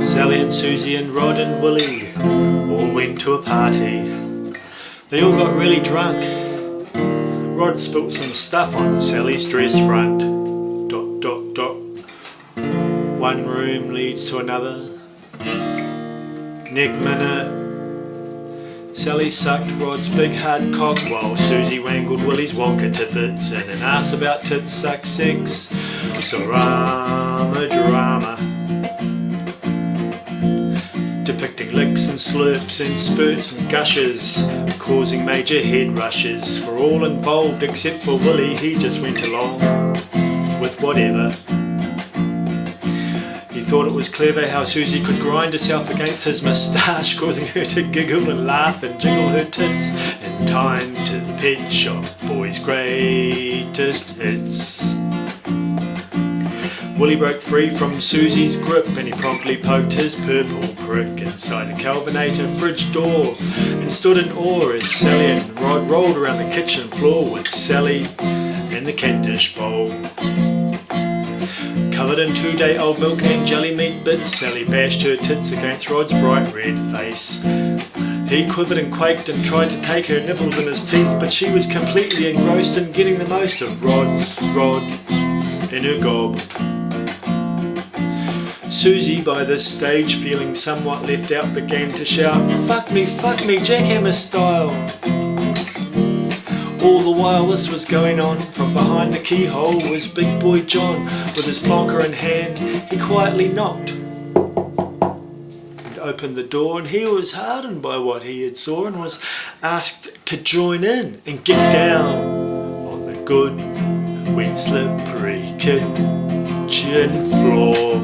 Sally and Susie and Rod and Willie all went to a party. They all got really drunk. Rod spilt some stuff on Sally's dress front. ... One room leads to another. Next minute, Sally sucked Rod's big hard cock while Susie wangled Willie's wonka tidbits in an ass about tit suck sex. Sorama drama, depicting licks and slurps and spurts and gushes, causing major head rushes for all involved except for Willie. He just went along with whatever. He thought it was clever how Susie could grind herself against his moustache, causing her to giggle and laugh and jiggle her tits in time to the Pet Shop Boys' greatest hits. Willie broke free from Susie's grip and he promptly poked his purple prick inside a Kelvinator fridge door and stood in awe as Sally and Rod rolled around the kitchen floor with Sally in the Kentish bowl. Covered in 2-day-old milk and jelly meat bits, Sally bashed her tits against Rod's bright red face. He quivered and quaked and tried to take her nipples in his teeth, but she was completely engrossed in getting the most of Rod's rod in her gob. Susie, by this stage feeling somewhat left out, began to shout, fuck me, jackhammer style." All the while this was going on, from behind the keyhole was big boy John. With his plonker in hand, he quietly knocked and opened the door, and he was hardened by what he had saw and was asked to join in and get down on the good, wet, slippery kitchen floor.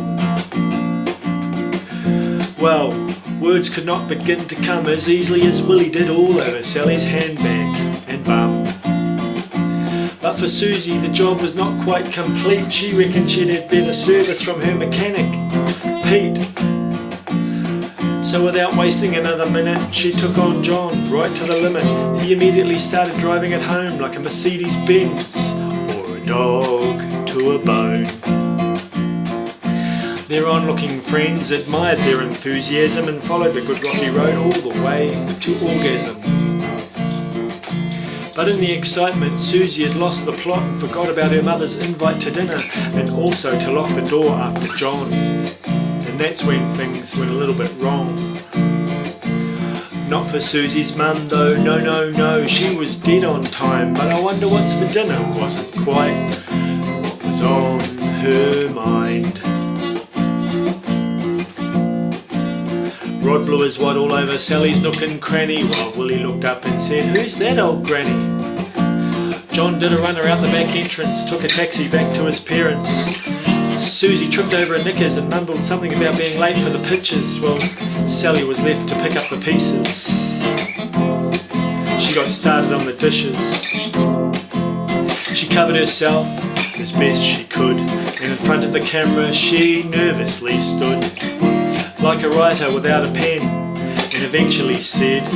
Well, words could not begin to come as easily as Willie did all over Sally's handbag and bum. But for Susie the job was not quite complete. She reckoned she'd had better service from her mechanic, Pete. So without wasting another minute, she took on John right to the limit. He immediately started driving it home like a Mercedes-Benz or a dog to a bone. Their onlooking friends admired their enthusiasm and followed the good rocky road all the way to orgasm. But in the excitement, Susie had lost the plot and forgot about her mother's invite to dinner and also to lock the door after John. And that's when things went a little bit wrong. Not for Susie's mum though, no, she was dead on time, but I wonder what's for dinner wasn't quite what was on her mind. Rod blew his wad all over Sally's nook and cranny while Willie looked up and said, "Who's that old granny?" John did a runner out the back entrance, took a taxi back to his parents. Susie tripped over her knickers and mumbled something about being late for the pictures. Well, Sally was left to pick up the pieces. She got started on the dishes. She covered herself as best she could, and in front of the camera she nervously stood like a writer without a pen, and eventually said,